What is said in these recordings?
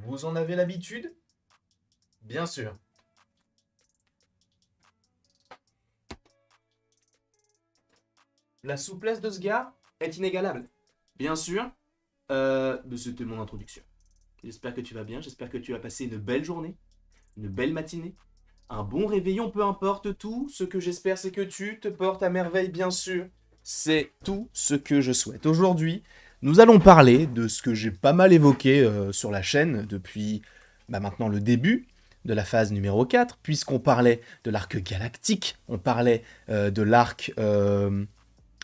Vous en avez l'habitude? Bien sûr. La souplesse de ce gars est inégalable. Bien sûr, c'était mon introduction. J'espère que tu vas bien, j'espère que tu as passé une belle journée, une belle matinée, un bon réveillon, peu importe tout. Ce que j'espère, c'est que tu te portes à merveille, bien sûr. C'est tout ce que je souhaite. Aujourd'hui, nous allons parler de ce que j'ai pas mal évoqué sur la chaîne depuis maintenant le début de la phase numéro 4, puisqu'on parlait de l'arc galactique, on parlait de l'arc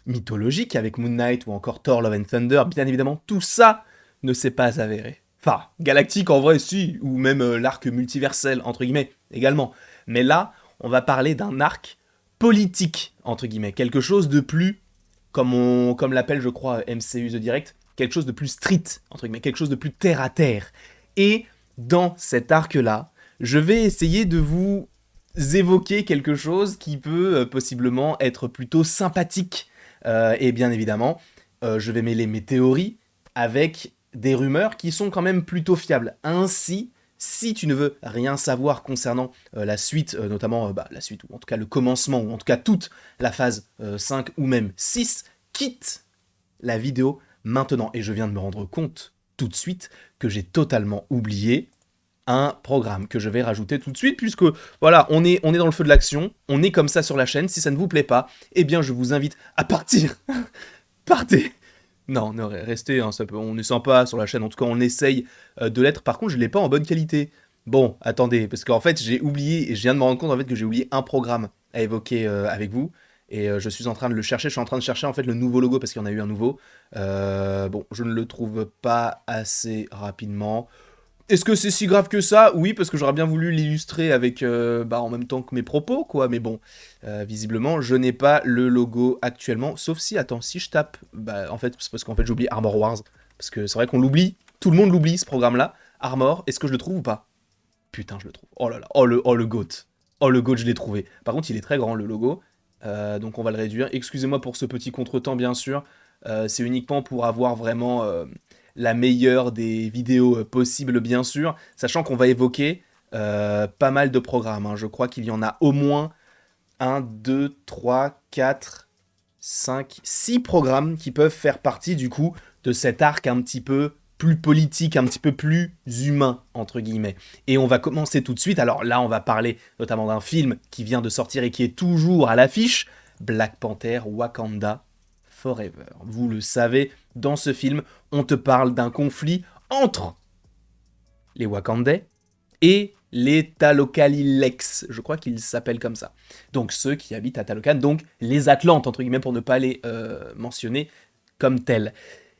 mythologique avec Moon Knight ou encore Thor Love and Thunder. Bien évidemment, tout ça ne s'est pas avéré. Enfin, galactique en vrai, si, ou même l'arc multiversel, entre guillemets, également. Mais là, on va parler d'un arc politique, entre guillemets, quelque chose de plus, comme l'appelle, je crois, MCU The Direct, quelque chose de plus street, entre guillemets, quelque chose de plus terre à terre. Et dans cet arc-là, je vais essayer de vous évoquer quelque chose qui peut possiblement être plutôt sympathique. Et bien évidemment, je vais mêler mes théories avec des rumeurs qui sont quand même plutôt fiables. Ainsi, si tu ne veux rien savoir concernant la suite, notamment la suite, ou en tout cas le commencement, ou en tout cas toute la phase 5 ou même 6, quitte la vidéo maintenant. Et je viens de me rendre compte tout de suite que j'ai totalement oublié un programme que je vais rajouter tout de suite, puisque voilà, on est dans le feu de l'action, on est comme ça sur la chaîne. Si ça ne vous plaît pas, eh bien je vous invite à partir. Partez. Non, restez, hein, on est sympa sur la chaîne, en tout cas on essaye de l'être. Par contre, je l'ai pas en bonne qualité. Bon, attendez, parce qu'en fait j'ai oublié, et je viens de me rendre compte en fait que j'ai oublié un programme à évoquer avec vous, et je suis en train de le chercher, je suis en train de chercher en fait le nouveau logo, parce qu'il y en a eu un nouveau. Bon, je ne le trouve pas assez rapidement. Est-ce que c'est si grave que ça? Oui, parce que j'aurais bien voulu l'illustrer avec, en même temps que mes propos, quoi. Mais bon, visiblement, je n'ai pas le logo actuellement. Sauf si, attends, si je tape, en fait, c'est parce qu'en fait, j'oublie Armor Wars. Parce que c'est vrai qu'on l'oublie, tout le monde l'oublie, ce programme-là. Armor, est-ce que je le trouve ou pas? Putain, je le trouve. Oh là là, oh le goat. Oh le goat, je l'ai trouvé. Par contre, il est très grand, le logo. Donc on va le réduire. Excusez-moi pour ce petit contretemps, bien sûr. C'est uniquement pour avoir vraiment la meilleure des vidéos possibles, bien sûr. Sachant qu'on va évoquer pas mal de programmes, hein. Je crois qu'il y en a au moins un, 2, 3, 4, 5, 6 programmes qui peuvent faire partie du coup de cet arc un petit peu plus politique, un petit peu plus humain, entre guillemets. Et on va commencer tout de suite. Alors là, on va parler notamment d'un film qui vient de sortir et qui est toujours à l'affiche, Black Panther Wakanda Forever. Vous le savez, dans ce film, on te parle d'un conflit entre les Wakandais et les Talokalilex, je crois qu'ils s'appellent comme ça. Donc ceux qui habitent à Talokan, donc les Atlantes, entre guillemets, pour ne pas les mentionner comme tels.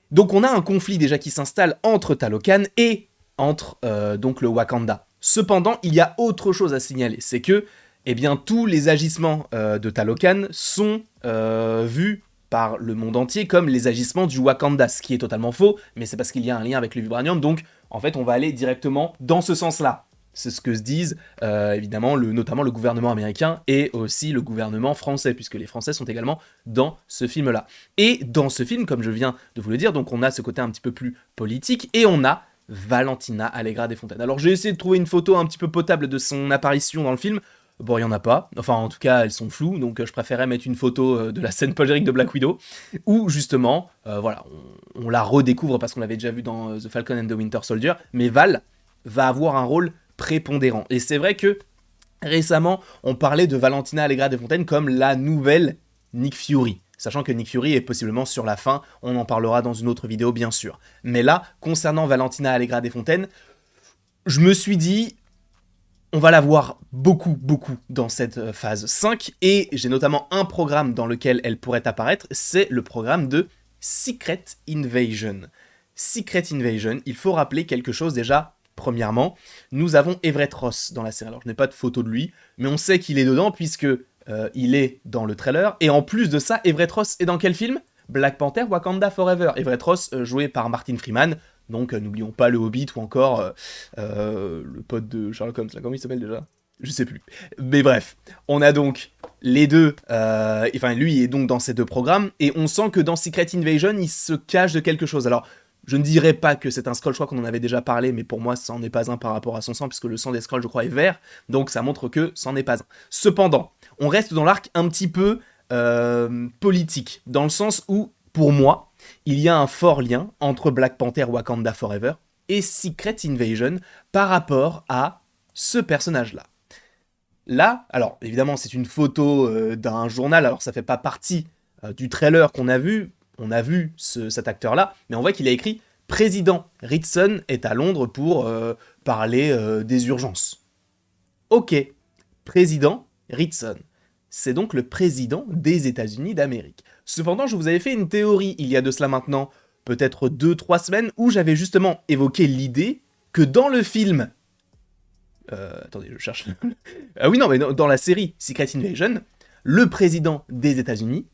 Donc on a un conflit déjà qui s'installe entre Talokan et entre donc le Wakanda. Cependant, il y a autre chose à signaler, c'est que eh bien, tous les agissements de Talokan sont vus par le monde entier comme les agissements du Wakanda, ce qui est totalement faux, mais c'est parce qu'il y a un lien avec le vibranium, donc en fait on va aller directement dans ce sens-là. C'est ce que se disent évidemment notamment le gouvernement américain et aussi le gouvernement français, puisque les Français sont également dans ce film-là. Et dans ce film, comme je viens de vous le dire, donc on a ce côté un petit peu plus politique, et on a Valentina Allegra Desfontaines. Alors j'ai essayé de trouver une photo un petit peu potable de son apparition dans le film. Bon, il n'y en a pas. Enfin, en tout cas, elles sont floues, donc je préférais mettre une photo de la scène post de Black Widow, où justement, voilà, on la redécouvre parce qu'on l'avait déjà vu dans The Falcon and the Winter Soldier, mais Val va avoir un rôle prépondérant. Et c'est vrai que récemment, on parlait de Valentina Allegra Desfontaines comme la nouvelle Nick Fury. Sachant que Nick Fury est possiblement sur la fin, on en parlera dans une autre vidéo bien sûr. Mais là, concernant Valentina Allegra Desfontaines, je me suis dit, on va la voir beaucoup dans cette phase 5, et j'ai notamment un programme dans lequel elle pourrait apparaître, c'est le programme de Secret Invasion. Secret Invasion, il faut rappeler quelque chose déjà. Premièrement, nous avons Everett Ross dans la série. Alors je n'ai pas de photo de lui, mais on sait qu'il est dedans puisque il est dans le trailer. Et en plus de ça, Everett Ross est dans quel film? Black Panther Wakanda Forever. Everett Ross joué par Martin Freeman. Donc n'oublions pas le Hobbit ou encore le pote de Sherlock Holmes. Là, comment il s'appelle déjà? Je sais plus. Mais bref, on a donc les deux. Enfin, lui est donc dans ces deux programmes, et on sent que dans Secret Invasion, il se cache de quelque chose. Alors, Je ne dirais pas que c'est un Skrull, je crois qu'on en avait déjà parlé, mais pour moi, ça n'en est pas un par rapport à son sang, puisque le sang des Skrulls, je crois, est vert, donc ça montre que ça n'en est pas un. Cependant, on reste dans l'arc un petit peu politique, dans le sens où, pour moi, il y a un fort lien entre Black Panther Wakanda Forever et Secret Invasion par rapport à ce personnage-là. Là, alors évidemment c'est une photo d'un journal, alors ça fait pas partie du trailer qu'on a vu, on a vu cet acteur-là, mais on voit qu'il a écrit « Président Ritson est à Londres pour parler des urgences ». Ok, Président Ritson, c'est donc le président des États-Unis d'Amérique. Cependant, je vous avais fait une théorie il y a de cela maintenant peut-être 2-3 semaines où j'avais justement évoqué l'idée que dans le film... attendez, je cherche... ah oui, non, mais dans la série Secret Invasion, le président des États-Unis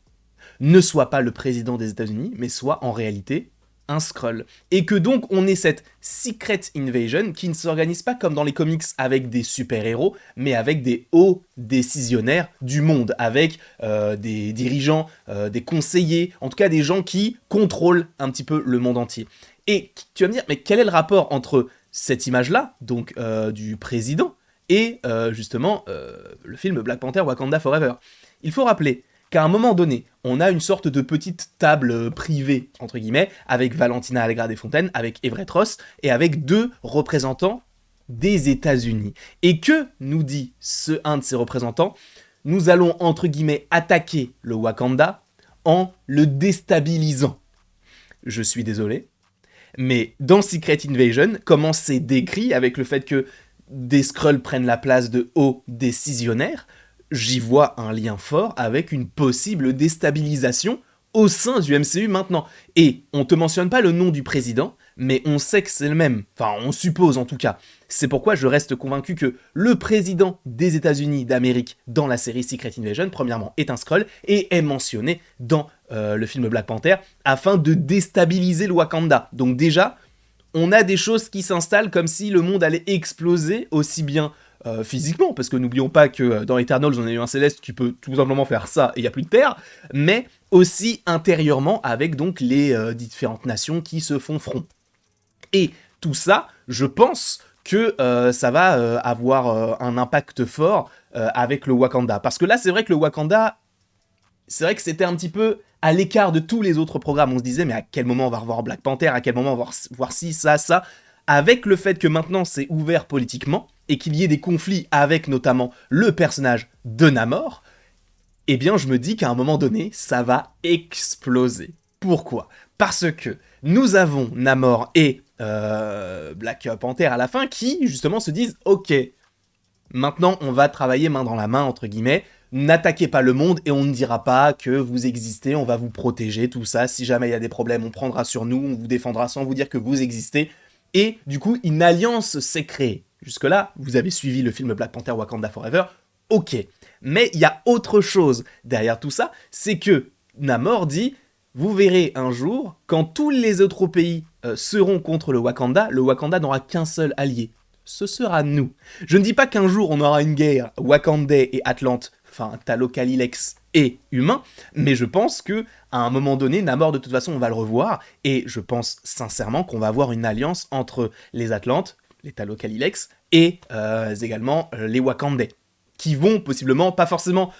ne soit pas le président des États-Unis, mais soit en réalité un Skrull. Et que donc on ait cette Secret Invasion qui ne s'organise pas comme dans les comics avec des super-héros, mais avec des hauts décisionnaires du monde, avec des dirigeants, des conseillers, en tout cas des gens qui contrôlent un petit peu le monde entier. Et tu vas me dire, mais quel est le rapport entre cette image-là, donc du président, et justement le film Black Panther Wakanda Forever? Il faut rappeler qu'à un moment donné, on a une sorte de petite table privée, entre guillemets, avec Valentina Allegra des Fontaines, avec Everett Ross, et avec 2 représentants des États-Unis. Et que nous dit un de ces représentants? Nous allons, entre guillemets, attaquer le Wakanda en le déstabilisant. Je suis désolé, mais dans Secret Invasion, comment c'est décrit avec le fait que des Skrulls prennent la place de hauts décisionnaires, j'y vois un lien fort avec une possible déstabilisation au sein du MCU maintenant. Et on te mentionne pas le nom du président, mais on sait que c'est le même. Enfin, on suppose en tout cas. C'est pourquoi je reste convaincu que le président des États-Unis d'Amérique dans la série Secret Invasion, premièrement, est un Skrull et est mentionné dans le film Black Panther afin de déstabiliser le Wakanda. Donc déjà, on a des choses qui s'installent comme si le monde allait exploser aussi bien physiquement, parce que n'oublions pas que dans Eternals, on a eu un Céleste qui peut tout simplement faire ça et il n'y a plus de terre, mais aussi intérieurement avec donc les différentes nations qui se font front. Et tout ça, je pense que ça va avoir un impact fort avec le Wakanda. Parce que là, c'est vrai que le Wakanda, c'est vrai que c'était un petit peu à l'écart de tous les autres programmes. On se disait, mais à quel moment on va revoir Black Panther? À quel moment on va voir ci, ça, ça? Avec le fait que maintenant c'est ouvert politiquement, et qu'il y ait des conflits avec notamment le personnage de Namor, eh bien je me dis qu'à un moment donné, ça va exploser. Pourquoi? Parce que nous avons Namor et Black Panther à la fin qui, justement, se disent « Ok, maintenant on va travailler main dans la main, entre guillemets, n'attaquez pas le monde et on ne dira pas que vous existez, on va vous protéger, tout ça, si jamais il y a des problèmes, on prendra sur nous, on vous défendra sans vous dire que vous existez. » Et du coup, une alliance s'est créée. Jusque-là, vous avez suivi le film Black Panther Wakanda Forever, ok. Mais il y a autre chose derrière tout ça, c'est que Namor dit « Vous verrez un jour, quand tous les autres pays seront contre le Wakanda n'aura qu'un seul allié. Ce sera nous. » Je ne dis pas qu'un jour on aura une guerre Wakandais et Atlante, enfin Talo-Kalilex et humain, mais je pense que à un moment donné, Namor de toute façon on va le revoir, et je pense sincèrement qu'on va avoir une alliance entre les Atlantes, les Talo-Kalilex, et également les Wakandais, qui vont possiblement, pas forcément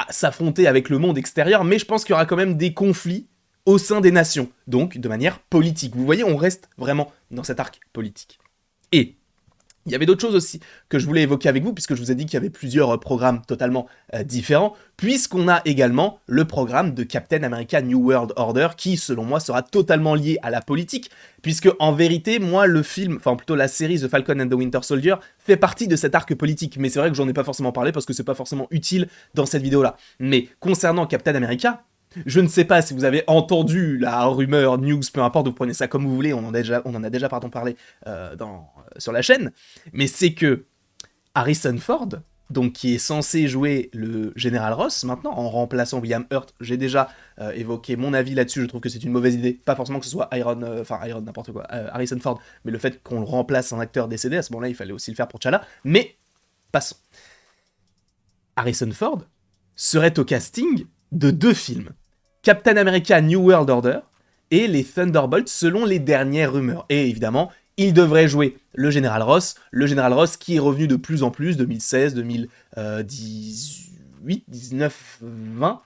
s'affronter avec le monde extérieur, mais je pense qu'il y aura quand même des conflits au sein des nations, donc de manière politique. Vous voyez, on reste vraiment dans cet arc politique. Et il y avait d'autres choses aussi que je voulais évoquer avec vous, puisque je vous ai dit qu'il y avait plusieurs programmes totalement différents, puisqu'on a également le programme de Captain America New World Order, qui, selon moi, sera totalement lié à la politique, puisque, en vérité, moi, le film, enfin plutôt la série The Falcon and the Winter Soldier, fait partie de cet arc politique, mais c'est vrai que j'en ai pas forcément parlé, parce que c'est pas forcément utile dans cette vidéo-là. Mais concernant Captain America, je ne sais pas si vous avez entendu la rumeur, news, peu importe, vous prenez ça comme vous voulez, on en a déjà parlé sur la chaîne, mais c'est que Harrison Ford, donc qui est censé jouer le Général Ross maintenant, en remplaçant William Hurt, j'ai déjà évoqué mon avis là-dessus, je trouve que c'est une mauvaise idée, pas forcément que ce soit n'importe quoi, Harrison Ford, mais le fait qu'on le remplace un acteur décédé, à ce moment-là, il fallait aussi le faire pour T'Challa, mais passons. Harrison Ford serait au casting de 2 films. Captain America New World Order et les Thunderbolts selon les dernières rumeurs. Et évidemment, il devrait jouer le Général Ross qui est revenu de plus en plus, 2016, 2018, 19, 20,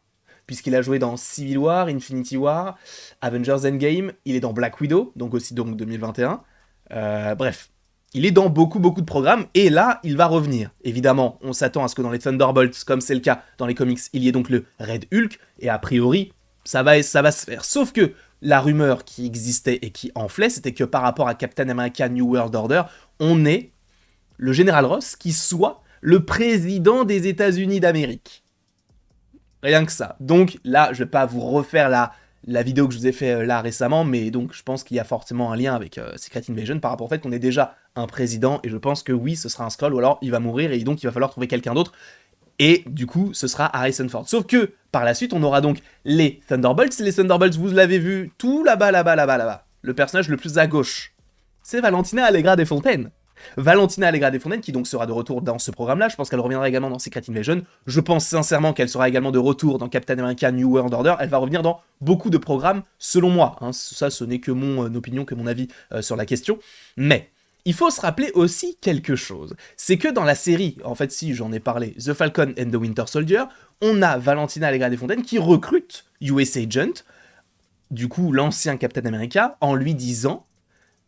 puisqu'il a joué dans Civil War, Infinity War, Avengers Endgame, il est dans Black Widow, donc aussi donc 2021. Bref, il est dans beaucoup de programmes, et là, il va revenir. Évidemment, on s'attend à ce que dans les Thunderbolts, comme c'est le cas dans les comics, il y ait donc le Red Hulk, et a priori, ça va se faire. Sauf que la rumeur qui existait et qui enflait, c'était que par rapport à Captain America New World Order, on ait le Général Ross qui soit le président des États-Unis d'Amérique. Rien que ça. Donc là, je vais pas vous refaire la vidéo que je vous ai fait là récemment, mais donc je pense qu'il y a forcément un lien avec Secret Invasion par rapport au fait qu'on ait déjà un président, et je pense que oui, ce sera un Skrull, ou alors il va mourir, et donc il va falloir trouver quelqu'un d'autre, et du coup, ce sera Harrison Ford. Sauf que, par la suite, on aura donc les Thunderbolts. Les Thunderbolts, vous l'avez vu, tout là-bas. Le personnage le plus à gauche, c'est Valentina Allegra Desfontaines. Valentina Allegra Desfontaines, qui donc sera de retour dans ce programme-là. Je pense qu'elle reviendra également dans Secret Invasion. Je pense sincèrement qu'elle sera également de retour dans Captain America New World Order. Elle va revenir dans beaucoup de programmes, selon moi. Hein. Ça, ce n'est que mon opinion, que mon avis sur la question. Mais il faut se rappeler aussi quelque chose. C'est que dans la série, en fait, si j'en ai parlé, The Falcon and the Winter Soldier, on a Valentina Allegra Desfontaines qui recrute US Agent, du coup l'ancien Captain America, en lui disant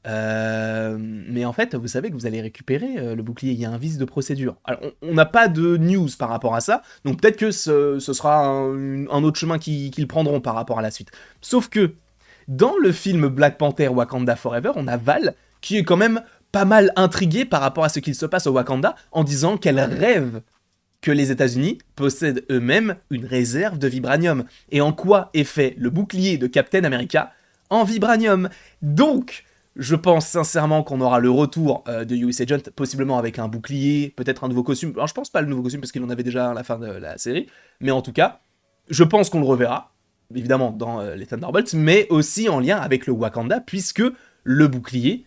mais en fait, vous savez que vous allez récupérer le bouclier, il y a un vice de procédure. Alors, on n'a pas de news par rapport à ça, donc peut-être que ce sera un autre chemin qu'ils prendront par rapport à la suite. Sauf que, dans le film Black Panther Wakanda Forever, on a Val qui est quand même pas mal intriguée par rapport à ce qu'il se passe au Wakanda, en disant qu'elle rêve que les États-Unis possèdent eux-mêmes une réserve de vibranium. Et en quoi est fait le bouclier de Captain America? En vibranium. Donc, je pense sincèrement qu'on aura le retour de US Agent, possiblement avec un bouclier, peut-être un nouveau costume. Alors, je pense pas le nouveau costume parce qu'il en avait déjà à la fin de la série, mais en tout cas, je pense qu'on le reverra, évidemment dans les Thunderbolts, mais aussi en lien avec le Wakanda, puisque le bouclier,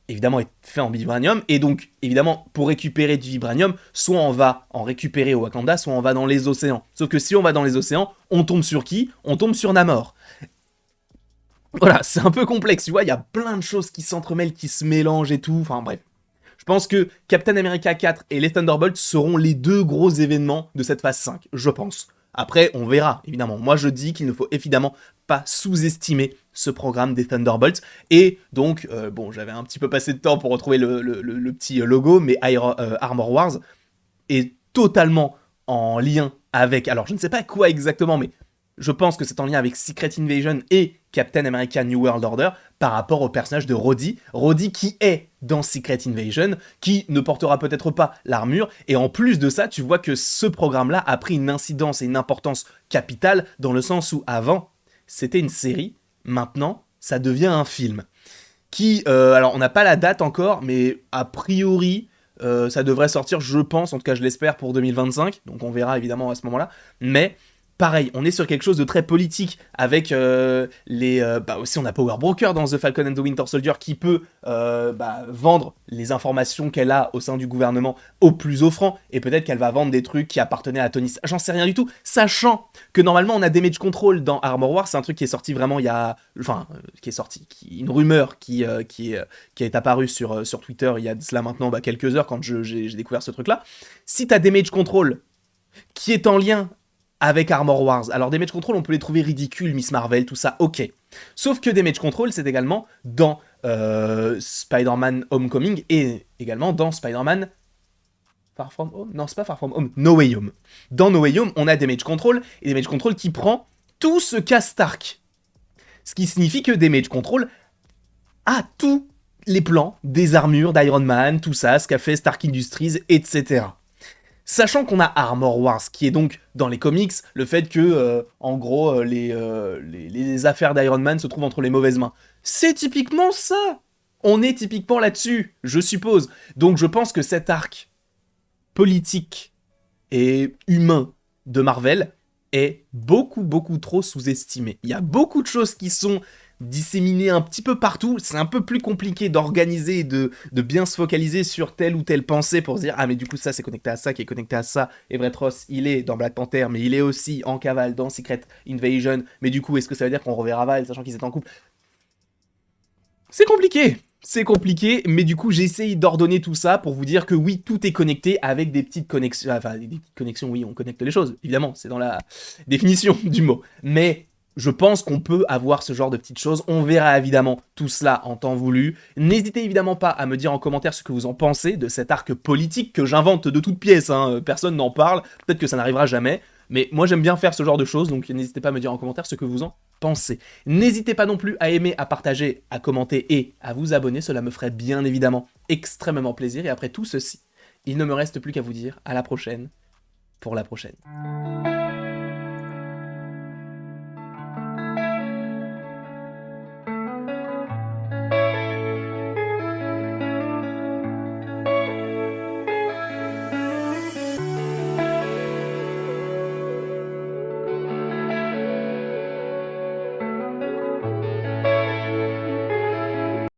évidemment, est fait en vibranium, et donc, évidemment, pour récupérer du vibranium, soit on va en récupérer au Wakanda, soit on va dans les océans. Sauf que si on va dans les océans, on tombe sur qui? On tombe sur Namor. Voilà, c'est un peu complexe, tu vois, il y a plein de choses qui s'entremêlent, qui se mélangent et tout, enfin bref. Je pense que Captain America 4 et les Thunderbolts seront les deux gros événements de cette phase 5, je pense. Après, on verra, évidemment. Moi, je dis qu'il ne faut évidemment pas sous-estimer ce programme des Thunderbolts. Et donc, bon, j'avais un petit peu passé de temps pour retrouver le petit logo, mais Armor Wars est totalement en lien avec... Alors, je ne sais pas quoi exactement, mais je pense que c'est en lien avec Secret Invasion et Captain America New World Order par rapport au personnage de Rhodey. Rhodey qui est dans Secret Invasion, qui ne portera peut-être pas l'armure, et en plus de ça, tu vois que ce programme-là a pris une incidence et une importance capitale, dans le sens où avant, c'était une série, maintenant, ça devient un film. Qui, alors on n'a pas la date encore, mais a priori, ça devrait sortir, je pense, en tout cas je l'espère, pour 2025, donc on verra évidemment à ce moment-là, mais... Pareil, on est sur quelque chose de très politique avec aussi on a Power Broker dans The Falcon and the Winter Soldier qui peut vendre les informations qu'elle a au sein du gouvernement au plus offrant, et peut-être qu'elle va vendre des trucs qui appartenaient à Tony Stark, j'en sais rien du tout, sachant que normalement on a Damage Control dans Armor Wars, c'est un truc qui est sorti vraiment il y a... Enfin, une rumeur qui est apparue sur Twitter il y a de cela maintenant quelques heures quand j'ai découvert ce truc-là. Si t'as Damage Control qui est en lien avec Armor Wars. Alors Damage Control, on peut les trouver ridicules, Miss Marvel, tout ça, ok. Sauf que Damage Control, c'est également dans Spider-Man Homecoming et également dans Spider-Man Far From Home. Non, c'est pas Far From Home, No Way Home. Dans No Way Home, on a Damage Control, et Damage Control qui prend tout ce qu'a Stark. Ce qui signifie que Damage Control a tous les plans des armures d'Iron Man, tout ça, ce qu'a fait Stark Industries, etc. Sachant qu'on a Armor Wars, qui est donc dans les comics, le fait que, en gros, les affaires d'Iron Man se trouvent entre les mauvaises mains. C'est typiquement ça. On est typiquement là-dessus, je suppose. Donc je pense que cet arc politique et humain de Marvel est beaucoup trop sous-estimé. Il y a beaucoup de choses qui sont disséminées un petit peu partout, c'est un peu plus compliqué d'organiser et de bien se focaliser sur telle ou telle pensée pour se dire ah mais du coup ça c'est connecté à ça qui est connecté à ça, Everett Ross il est dans Black Panther mais il est aussi en cavale dans Secret Invasion, mais du coup est-ce que ça veut dire qu'on reverra Val sachant qu'ils étaient en couple? C'est compliqué, mais du coup j'essaye d'ordonner tout ça pour vous dire que oui, tout est connecté avec des petites connexions. Enfin, des petites connexions, oui, on connecte les choses, évidemment, c'est dans la définition du mot. Mais je pense qu'on peut avoir ce genre de petites choses. On verra évidemment tout cela en temps voulu. N'hésitez évidemment pas à me dire en commentaire ce que vous en pensez de cet arc politique que j'invente de toutes pièces. Hein. Personne n'en parle, peut-être que ça n'arrivera jamais. Mais moi j'aime bien faire ce genre de choses, donc n'hésitez pas à me dire en commentaire ce que vous en pensez. N'hésitez pas non plus à aimer, à partager, à commenter et à vous abonner, cela me ferait bien évidemment extrêmement plaisir. Et après tout ceci, il ne me reste plus qu'à vous dire à la prochaine pour la prochaine.